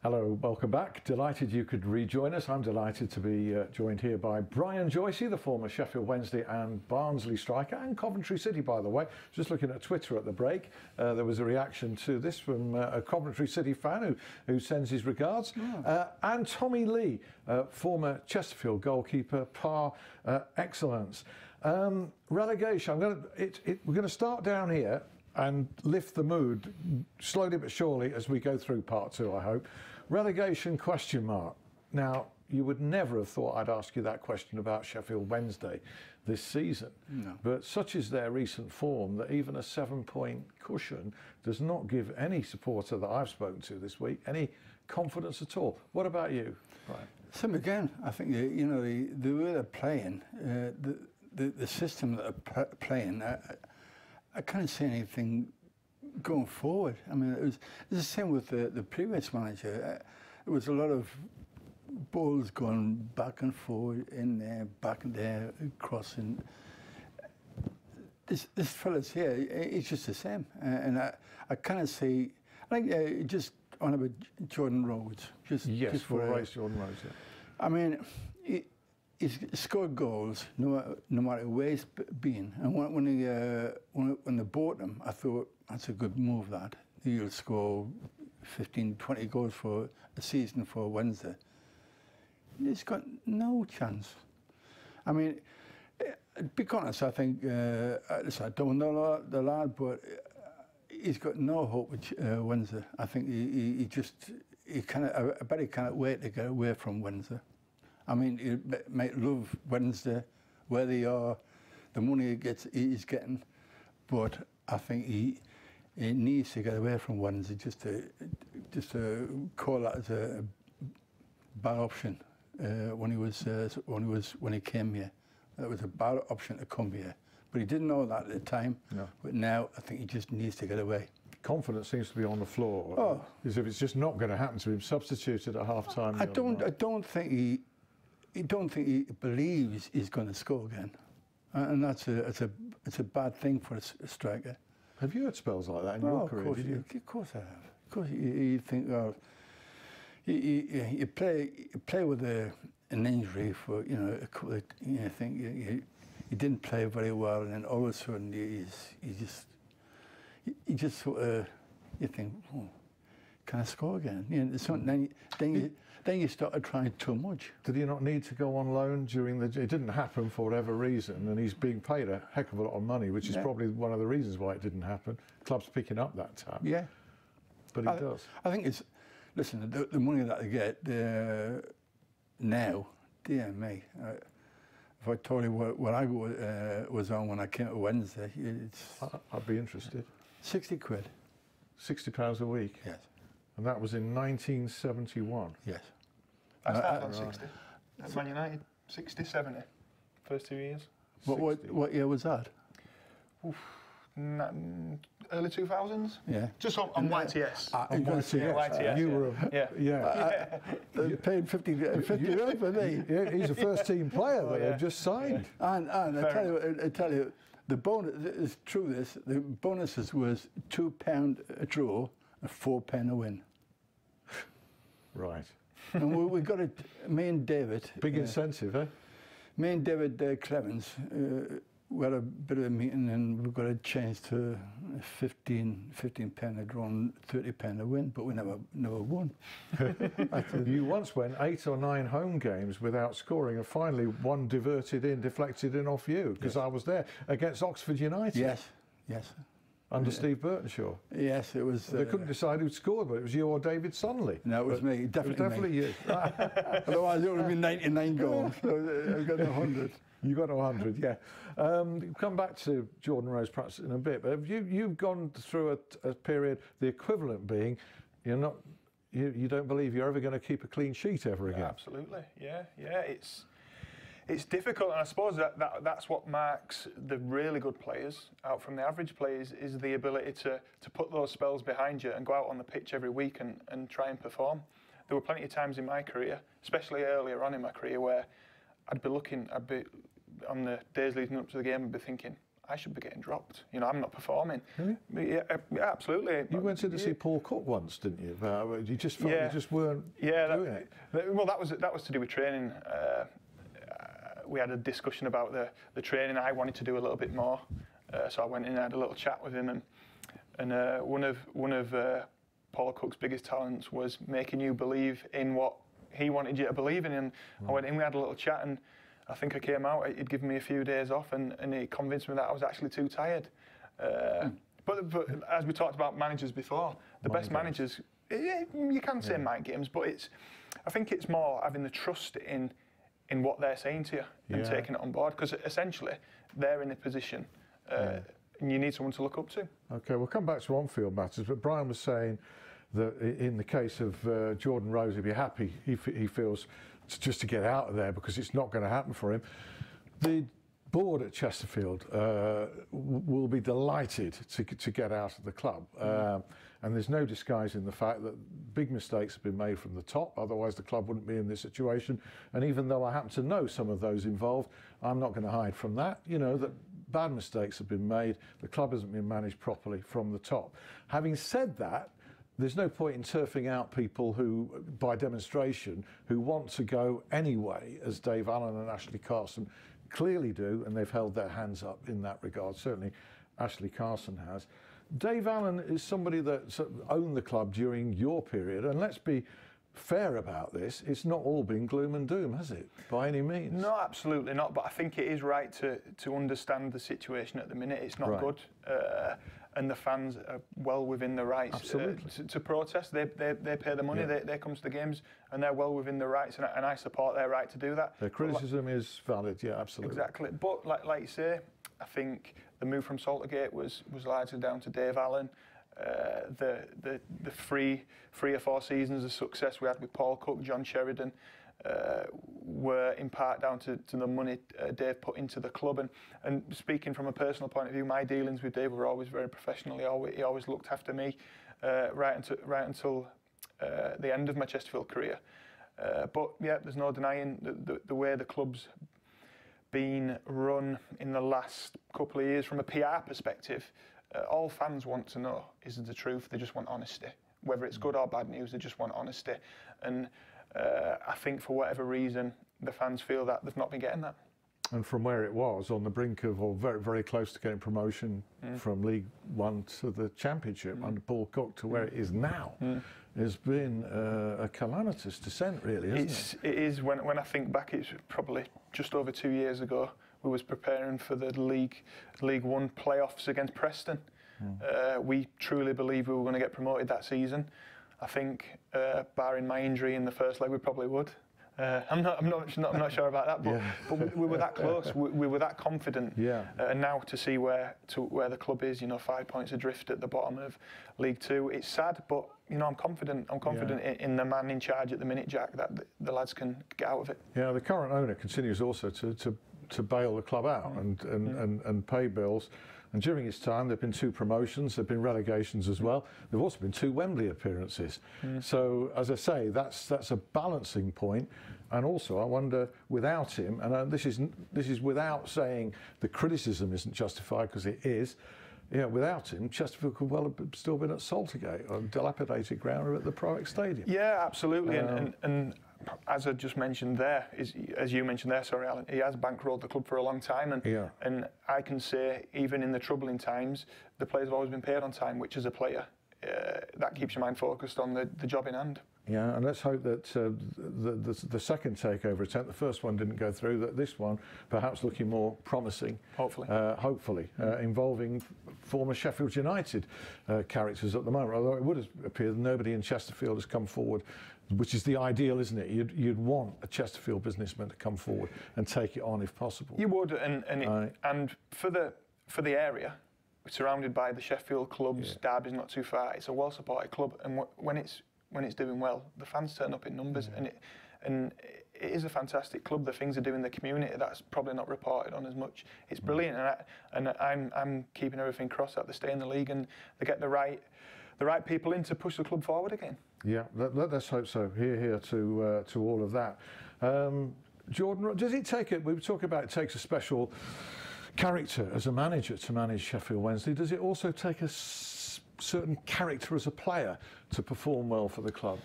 Hello, welcome back. Delighted you could rejoin us. I'm delighted to be joined here by Brian Joicey, the former Sheffield Wednesday and Barnsley striker, and Coventry City, by the way. Just looking at Twitter at the break, there was a reaction to this from a Coventry City fan who sends his regards. And Tommy Lee, former Chesterfield goalkeeper, par excellence. Relegation, we're going to start down here and lift the mood slowly but surely as we go through part two, I hope. Relegation question mark. Now, you would never have thought I'd ask you that question about Sheffield Wednesday this season. No. But such is their recent form that even a 7-point cushion does not give any supporter that I've spoken to this week any confidence at all. What about you? Right. Same again. I think, you know, the way they're playing, the system that they're playing, I can't see anything going forward. I mean, it was the same with the previous manager. It was a lot of balls going back and forward, in there, back and there, crossing. This fella's here, it's just the same. And I kind of see, I think just on about Jordan Rhodes. Just for Jordan Rhodes, yeah. I mean, he's scored goals no matter where he's been. And when they bought him, I thought, that's a good move, that. He'll score 15, 20 goals for a season for Wednesday. He's got no chance. I mean, to be honest, I think, listen, I don't know the lad, but he's got no hope with Wednesday. I think I bet he can't wait to get away from Wednesday. I mean, he might love Wednesday, where they are, the money he's getting, but I think he needs to get away from Wednesday just to call that as a bad option when he came here. That was a bad option to come here, but he didn't know that at the time. No. But now I think he just needs to get away. Confidence seems to be on the floor. Oh. As if it's just not going to happen to him. Substituted at half time. I don't think he believes he's going to score again, and it's a bad thing for a striker. Have you had spells like that in your career? Of course I have. Of course you think, well, you play with an injury for a couple of, you think you didn't play very well, and then all of a sudden you just sort of you think, oh, can I score again? Then you started trying too much. Did he not need to go on loan during it didn't happen for whatever reason, and he's being paid a heck of a lot of money, which is probably one of the reasons why it didn't happen. Club's picking up that tab. Yeah. But he does. I think it's, listen, the money that they get now, dear me, if I told you what I was on when I came to Wednesday, I'd be interested. 60 quid. £60 a week? Yes. And that was in 1971? Yes. I started on 60. At Man United, 60, 70, first 2 years. What year was that? Oof, early 2000s? Yeah. Just on YTS. On YTS. You were, They paid 50 grand for me. Yeah, he's a first team player that they've just signed. And I tell you, the bonus, it's true this, the bonuses was £2 a draw and £4 a win. Right. And we got it, me and David. Big incentive, eh? Me and David Clemens, we had a bit of a meeting, and we got it changed to 15 pence a draw and 30 pence a win, but we never won. You once went 8 or 9 home games without scoring, and finally one deflected in off you, because I was there, against Oxford United. Yes. Under Steve Burtonshaw. Yes, it was. They couldn't decide who scored, but it was you or David Sonnelly. No, it was me. Definitely you. Otherwise, it would have been 99 goals. So I got 100. You got 100, yeah. Come back to Jordan Rhodes perhaps in a bit, but have you've gone through a period, the equivalent being, you don't believe you're ever going to keep a clean sheet ever again. Absolutely, yeah. It's difficult, and I suppose that's what marks the really good players out from the average players, is the ability to put those spells behind you and go out on the pitch every week and try and perform. There were plenty of times in my career, especially earlier on in my career, where I'd be on the days leading up to the game, I'd be thinking, I should be getting dropped. You know, I'm not performing. Really? Yeah, absolutely. You went in to see Paul Cook once, didn't you? You just felt you just weren't doing it. Well, that was to do with training. We had a discussion about the training. I wanted to do a little bit more, so I went in and had a little chat with him. And one of Paul Cook's biggest talents was making you believe in what he wanted you to believe in. And I went in, we had a little chat, and I think I came out, he'd given me a few days off, and he convinced me that I was actually too tired. But as we talked about managers before, the best managers, you can say mind games, but I think it's more having the trust in what they're saying to you and taking it on board, because essentially they're in a position and you need someone to look up to. Okay, we'll come back to on-field matters, but Brian was saying that in the case of Jordan Rose, he'd be happy, he feels, just to get out of there, because it's not going to happen for him. The board at Chesterfield will be delighted to get out of the club. And there's no disguising the fact that big mistakes have been made from the top, otherwise the club wouldn't be in this situation. And even though I happen to know some of those involved, I'm not going to hide from that. You know, that bad mistakes have been made, the club hasn't been managed properly from the top. Having said that, there's no point in turfing out people who, by demonstration, who want to go anyway, as Dave Allen and Ashley Carson clearly do, and they've held their hands up in that regard. Certainly, Ashley Carson has. Dave Allen is somebody that sort of owned the club during your period, and let's be fair about this, it's not all been gloom and doom, has it, by any means? No, absolutely not, but I think it is right to understand the situation at the minute. It's not good, and the fans are well within the rights to protest. They pay the money, they come to the games, and they're well within the rights, and I support their right to do that. Their criticism is valid, yeah, absolutely. Exactly, but like you say, I think the move from Saltergate was largely down to Dave Allen. The 3 or 4 seasons of success we had with Paul Cook, John Sheridan, were in part down to the money Dave put into the club. And speaking from a personal point of view, my dealings with Dave were always very professional. He always looked after me right until the end of my Chesterfield career. But yeah, there's no denying the way the club's been run in the last couple of years from a PR perspective. All fans want to know is the truth. They just want honesty. Whether it's good or bad news, they just want honesty. And I think for whatever reason, the fans feel that they've not been getting that. And from where it was, on the brink of, or very, very close to getting promotion from League One to the Championship under Paul Cook, to where it is now, has been a calamitous descent, really, isn't it? It is. When I think back, it's probably just over 2 years ago. We was preparing for the League One playoffs against Preston. We truly believed we were going to get promoted that season. I think, barring my injury in the first leg, we probably would. I'm not sure about that, but we were that close. We were that confident. And now to see where the club is, 5 points adrift at the bottom of League Two, it's sad, but I'm confident. I'm confident in the man in charge at the minute, Jack, that the lads can get out of it. Yeah, the current owner continues also to bail the club out and pay bills. And during his time, there have been 2 promotions, there have been relegations as well. There have also been 2 Wembley appearances. So, as I say, that's a balancing point. And also, I wonder, without him, and this is without saying the criticism isn't justified, because it is. Without him, Chesterfield could well have still been at Saltergate, or dilapidated ground, or at the Proact Stadium. Yeah, absolutely. And as I just mentioned there, as you mentioned there, sorry, Alan, he has bankrolled the club for a long time, and I can say, even in the troubling times, the players have always been paid on time, which as a player, that keeps your mind focused on the job in hand. Yeah, and let's hope that the second takeover attempt, the first one didn't go through, that this one perhaps looking more promising. Hopefully. Involving former Sheffield United characters at the moment, although it would appear that nobody in Chesterfield has come forward, which is the ideal, isn't it? You'd want a Chesterfield businessman to come forward and take it on if possible. You would, and for the area, surrounded by the Sheffield clubs, Derby's not too far. It's a well-supported club, and when it's doing well, the fans turn up in numbers, and it is a fantastic club. The things they do in the community, that's probably not reported on as much. It's brilliant, and I'm keeping everything crossed that they stay in the league and they get the right people in to push the club forward again. Yeah, let's hope so. Here to all of that. Jordan, does it take it? We were talking about it takes a special character as a manager to manage Sheffield Wednesday. Does it also take a certain character as a player to perform well for the club,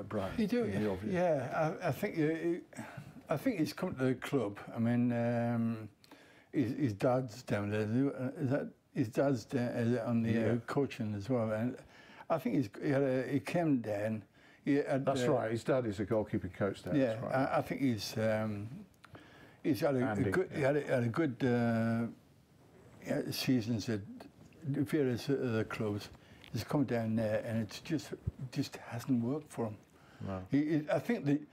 Brian? You do, yeah. I think he's come to the club. I mean, his dad's down there. Is that his dad's down on the coaching as well? And I think he came down. That's right. His dad is a goalkeeping coach there. Yeah, that's right. I think he's had a good seasons at various other clubs. He's come down there, and it's just hasn't worked for him. No. I think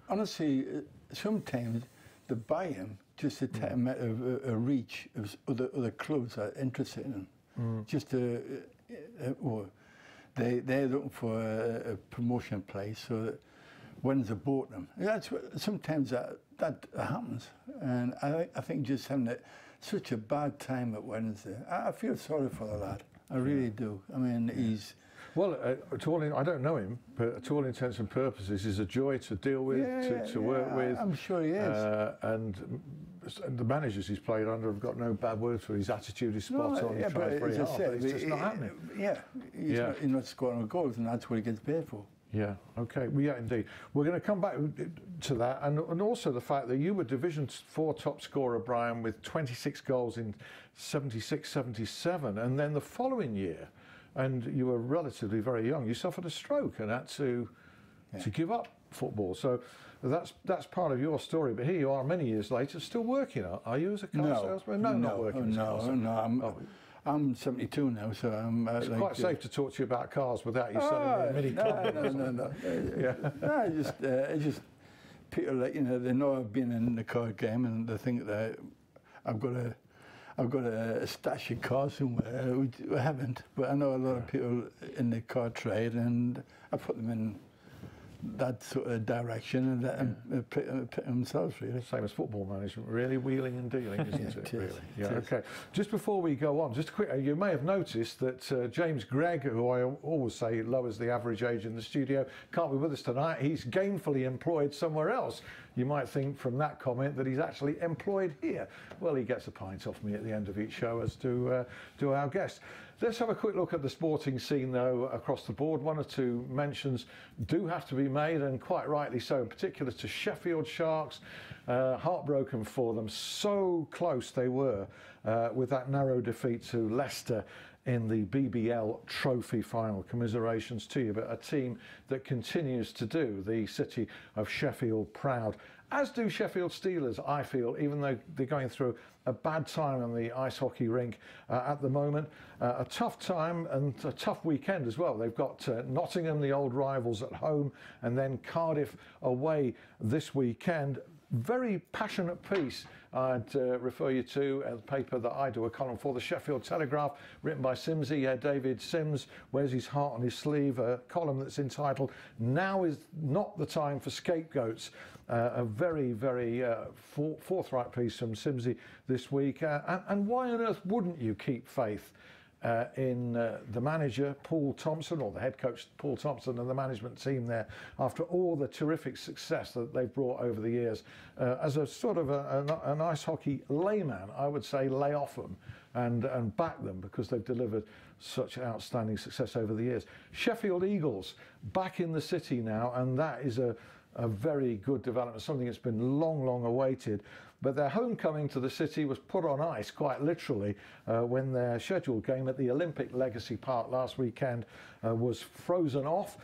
honestly, sometimes they buy him just to take him out of a reach of other clubs that are interested in him. Just they're looking for a promotion place, so that when they bought them, sometimes that happens, and I think just having such a bad time at Wednesday, I feel sorry for the lad. I really do. I mean, he's... Well, I don't know him, but to all intents and purposes, he's a joy to deal with, to work with. I'm sure he is. And the managers he's played under have got no bad words for his attitude. He's spot on. He tries very hard, but it's just not happening. He's not scoring goals, and that's what he gets paid for. Yeah, okay. Well, yeah, indeed. We're going to come back to that, and also the fact that you were Division 4 top scorer, Brian, with 26 goals in 76-77, and then the following year, and you were relatively very young, you suffered a stroke and had to give up football. So that's part of your story. But here you are, many years later, still working. Are you as a car salesman? No, not working. No. I'm 72 now, so I'm. It's quite safe to talk to you about cars without you selling a mini club. No. It's just people they know I've been in the car game, and they think that I've got a stash of cars somewhere, which I haven't. But I know a lot of people in the car trade, and I put them in that sort of direction and put themselves, really. Same as football management, really, wheeling and dealing, isn't it? Really? Yeah. Okay. Just before we go on, just a quick, you may have noticed that James Gregg, who I always say lowers the average age in the studio, can't be with us tonight. He's gainfully employed somewhere else. You might think from that comment that he's actually employed here. Well, he gets a pint off me at the end of each show, as do our guests. Let's have a quick look at the sporting scene, though, across the board. One or two mentions do have to be made, and quite rightly so, in particular to Sheffield Sharks. Heartbroken for them. So close they were with that narrow defeat to Leicester in the BBL Trophy final. Commiserations to you, but a team that continues to do the city of Sheffield proud, as do Sheffield Steelers, I feel, even though they're going through a bad time on the ice hockey rink at the moment. A tough time and a tough weekend as well. They've got Nottingham, the old rivals, at home, and then Cardiff away this weekend. Very passionate piece I'd refer you to a paper that I do a column for, the Sheffield Telegraph, written by Simsy, David Sims, wears his heart on his sleeve, a column that's entitled "Now is Not the Time for Scapegoats." A very, very forthright piece from Simsy this week. And why on earth wouldn't you keep faith in the manager, Paul Thompson, or the head coach, Paul Thompson, and the management team there, after all the terrific success that they've brought over the years? As a sort of an ice hockey layman, I would say lay off them and back them, because they've delivered such outstanding success over the years. Sheffield Eagles back in the city now, and that is a very good development, something that's been long awaited. But their homecoming to the city was put on ice, quite literally, when their scheduled game at the Olympic Legacy Park last weekend was frozen off.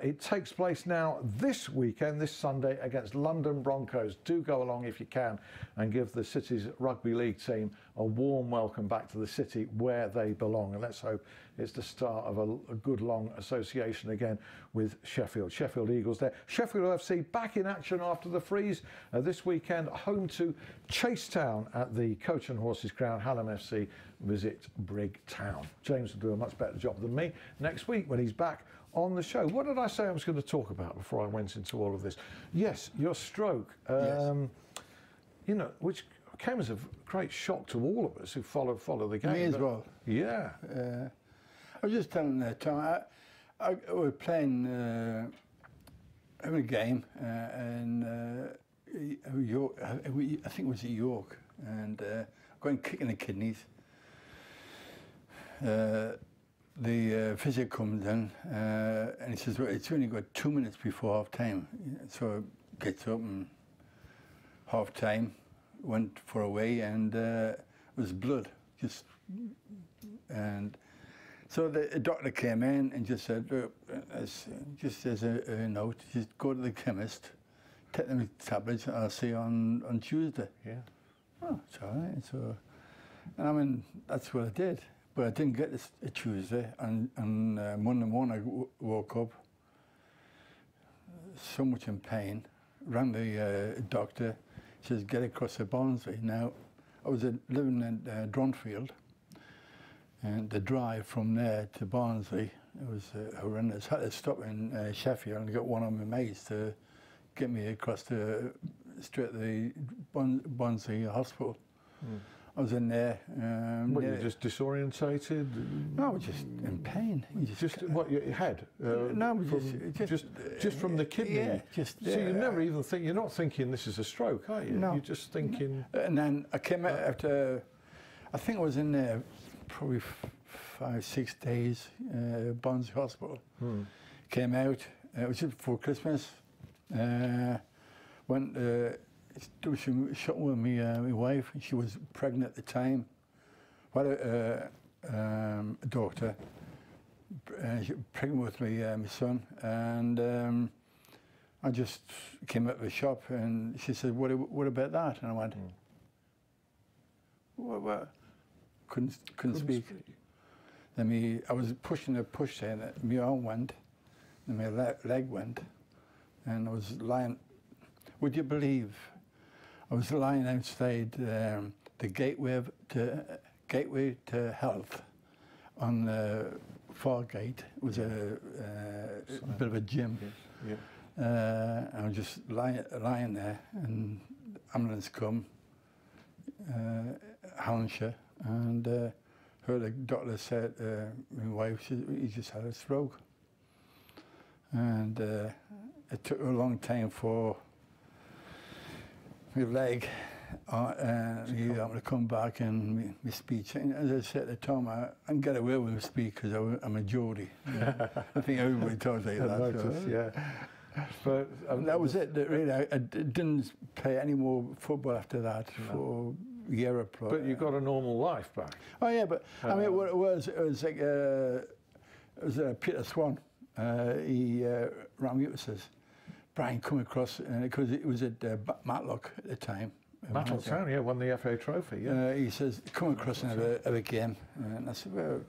It takes place now this weekend, this Sunday, against London Broncos. Do go along if you can and give the city's rugby league team a warm welcome back to the city where they belong. And let's hope it's the start of a good long association again with Sheffield. Sheffield Eagles there. Sheffield FC back in action after the freeze this weekend, home to Chasetown at the Coach and Horses Ground. Hallam FC visit Brigtown. James will do a much better job than me next week when he's back on the show. What did I say I was going to talk about before I went into all of this? Yes, your stroke. Yes. You know, which came as a great shock to all of us who follow the game. Me as well. Yeah. I was just telling Tom, I was playing having a game in York. I think it was at York, and going kicking the kidneys. The physio comes in and he says, well, it's only got 2 minutes before half time. So gets up and half time, went for a wee, and it was blood. And so the doctor came in and just said, look, just as a note, just go to the chemist, take them tablets, and I'll see you on Tuesday. Yeah. Oh, it's all right. So, and I mean, that's what I did. But I didn't get this Tuesday, and Monday morning I woke up so much in pain, rang the doctor, says, get across to Barnsley. Now, I was living in Dronfield, and the drive from there to Barnsley, it was horrendous. I had to stop in Sheffield and get one of my mates to get me across to straight to the Barnsley hospital. Mm. I was in there. What, you just disorientated? No, I was just in pain. Just what, your head? No, just from the kidney? Yeah, just... So you never even think, you're not thinking this is a stroke, are you? No. You're just thinking... And then I came out after, I think I was in there probably 5, 6 days, Barnsley Hospital. Hmm. Came out, it was just before Christmas. Went... do some shopping with me, my wife. She was pregnant at the time. I had a daughter, she was pregnant with me, my son, and I just came out of the shop and she said, "What about that?" And I went, "What?" Couldn't speak. Then I was pushing a push there, and my arm went, and my leg went, and I was lying. Would you believe? I was lying outside the gateway to health on Fargate. It was a bit of a gym. Yes. Yeah. I was just lying there, and ambulance come, Hampshire, and heard the doctor said, my wife, he just had a stroke. And it took a long time for my leg, I'm going to come back and my speech. And as I said to Tom, I can get away with my speech because I'm a Geordie. I think everybody talks like that. Noticed, yeah. But that was it. Really, I didn't play any more football after that for a year or so. But you got a normal life back. Oh yeah, but I mean, what it was like Peter Swan. He rang me up and says, Brian, come across, because it was at Matlock at the time. Matlock Town, yeah, won the FA Trophy, yeah. He says, come across and have a game. And I said, well,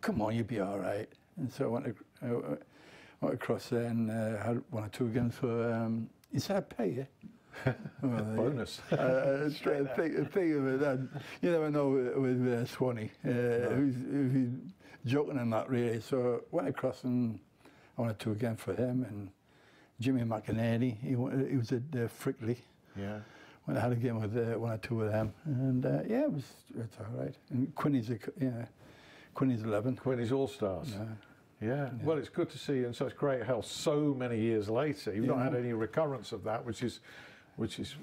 come on, you'll be all right. And so I went across there and had 1 or 2 games for, he said, I'd pay you. Well, bonus. Think of it, that you never know with Swanee, who's joking and that really. So I went across and I went 2 again for him, and Jimmy McInerney, he was at Frickley. Yeah. When I had a game with 1 or 2 of them, and yeah, it's all right. And Quinny's 11. Quinny's All Stars. Yeah. Well, it's good to see you in such great health so many years later. You've not had any recurrence of that, which is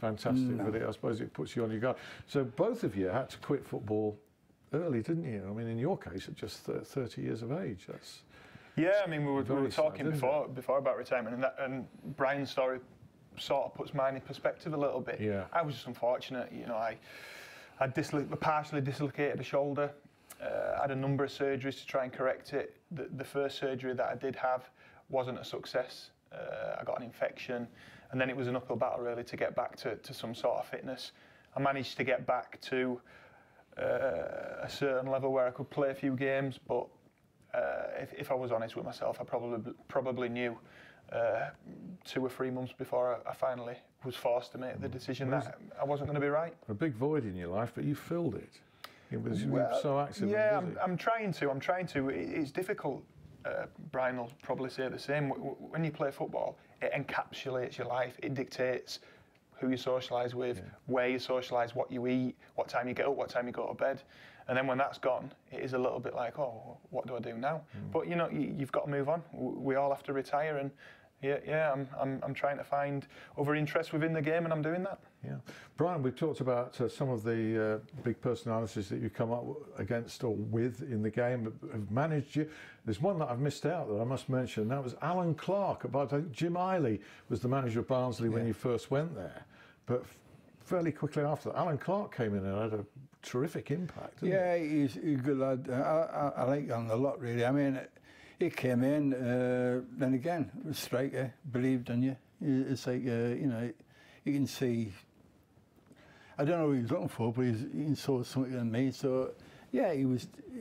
fantastic. No. But I suppose it puts you on your guard. So both of you had to quit football early, didn't you? I mean, in your case, at just 30 years of age. That's yeah. I mean, we were talking before about retirement, and Brian's story sort of puts mine in perspective a little bit. Yeah. I was just unfortunate. You know, I partially dislocated a shoulder. I had a number of surgeries to try and correct it. The first surgery that I did have wasn't a success. I got an infection, and then it was an uphill battle really to get back to some sort of fitness. I managed to get back to a certain level where I could play a few games, but if I was honest with myself, I probably knew 2 or 3 months before I finally was forced to make the decision that I wasn't going to be right. A big void in your life, but you filled it. It was so active. Yeah, I'm trying to. It's difficult. Brian will probably say the same. When you play football, it encapsulates your life. It dictates who you socialise with, where you socialise, what you eat, what time you get up, what time you go to bed. And then when that's gone, it is a little bit like, oh, what do I do now? But you know, you've got to move on. We all have to retire, and Yeah, I'm trying to find other interests within the game, and I'm doing that. Yeah, Brian, we've talked about some of the big personalities that you come up against or with in the game that have managed you. There's one that I've missed out that I must mention. That was Alan Clark. I think Jim Eiley was the manager of Barnsley when you first went there, but fairly quickly after that, Alan Clark came in and had a terrific impact. Didn't he? He's a good lad. I like Alan a lot, really. I mean, he came in, then again, was a striker, believed in you. It's like, you know, you can see, I don't know what he was looking for, but he saw something in me. So, yeah, he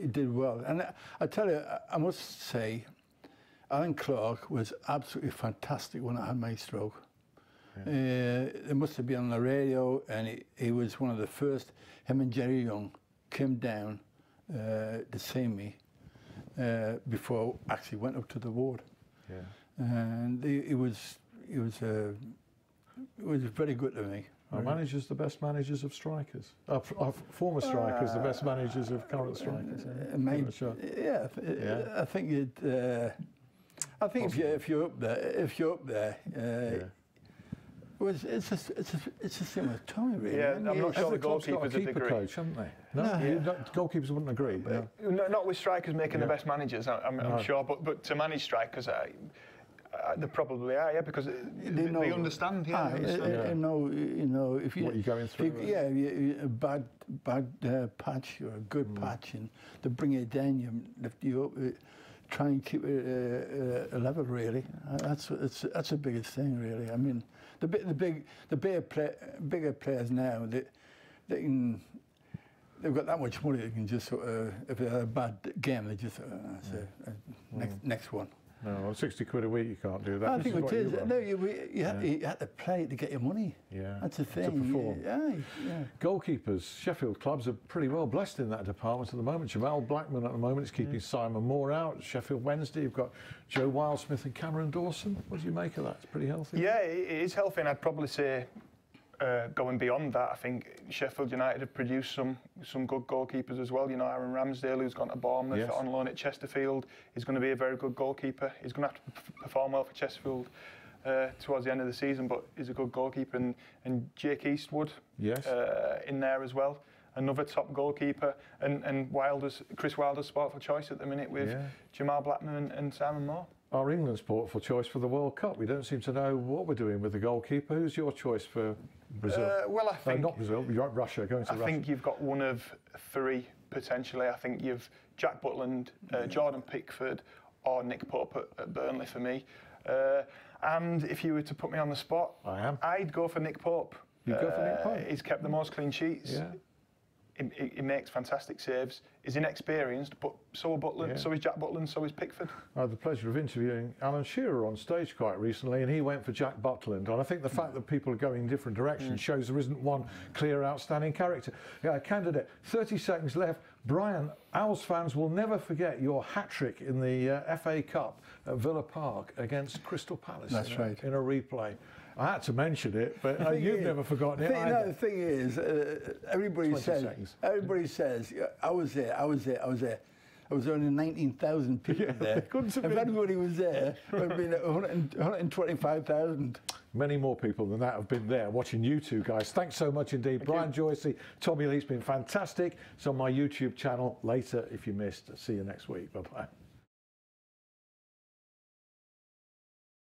did well. And I tell you, I must say, Alan Clark was absolutely fantastic when I had my stroke. Yeah. It must have been on the radio, and he was one of the first. Him and Jerry Young came down to see me before I actually went up to the ward. Yeah. And he was very good to me. Are managers the best managers of strikers? Are former strikers the best managers of current strikers? Yeah, I think you'd. I think if you're up there, well, it's the same with Tommy, really. Yeah, I'm not sure the goalkeepers would agree. Coach, haven't they? No, goalkeepers wouldn't agree. No. Not with strikers making the best managers, I'm sure, but to manage strikers, they probably are, yeah, because they understand. Yeah, you know, if you what you're going through. A bad patch or a good patch, and they bring you down, you lift you up. Try and keep it a level, really. That's the biggest thing, really. I mean, the bigger players now, they've got that much money. They can just sort of, if they have a bad game, they just next one. No, 60 quid a week, you can't do that. I think it is. No, you had to play to get your money. Yeah, that's the thing. To perform. Yeah. Goalkeepers, Sheffield clubs are pretty well blessed in that department at the moment. Jamal Blackman at the moment is keeping Simon Moore out. Sheffield Wednesday, you've got Joe Wildsmith and Cameron Dawson. What do you make of that? It's pretty healthy. Yeah, it is healthy, and I'd probably say going beyond that, I think Sheffield United have produced some good goalkeepers as well. You know, Aaron Ramsdale, who's gone to Bournemouth on loan at Chesterfield, is going to be a very good goalkeeper. He's going to have to perform well for Chesterfield towards the end of the season, but he's a good goalkeeper. And Jake Eastwood in there as well, another top goalkeeper. And Chris Wilder's sport for choice at the minute with Jamal Blackman and Simon Moore. Our England's sport for choice for the World Cup. We don't seem to know what we're doing with the goalkeeper. Who's your choice for Brazil? Well, I think not Brazil. You're Russia. Going to Russia. I think you've got one of three potentially. I think you've Jack Butland, Jordan Pickford, or Nick Pope at Burnley for me. And if you were to put me on the spot, I'd go for Nick Pope. You'd go for Nick Pope. He's kept the most clean sheets. Yeah. He makes fantastic saves. He's inexperienced, but so are Butland, so is Jack Butland, so is Pickford. I had the pleasure of interviewing Alan Shearer on stage quite recently, and he went for Jack Butland. And I think the fact that people are going in different directions shows there isn't one clear, outstanding character. Candidate, 30 seconds left. Brian, Owls fans will never forget your hat-trick in the FA Cup at Villa Park against Crystal Palace. That's right. In a replay. I had to mention it, but you've never forgotten it. No, the thing is, everybody says, I was there. There was only 19,000 people there. If everybody was there, it would have been 125,000. Many more people than that have been there watching you two guys. Thanks so much indeed. Brian Joicey, Tommy Lee, it's been fantastic. It's on my YouTube channel later if you missed. See you next week. Bye-bye.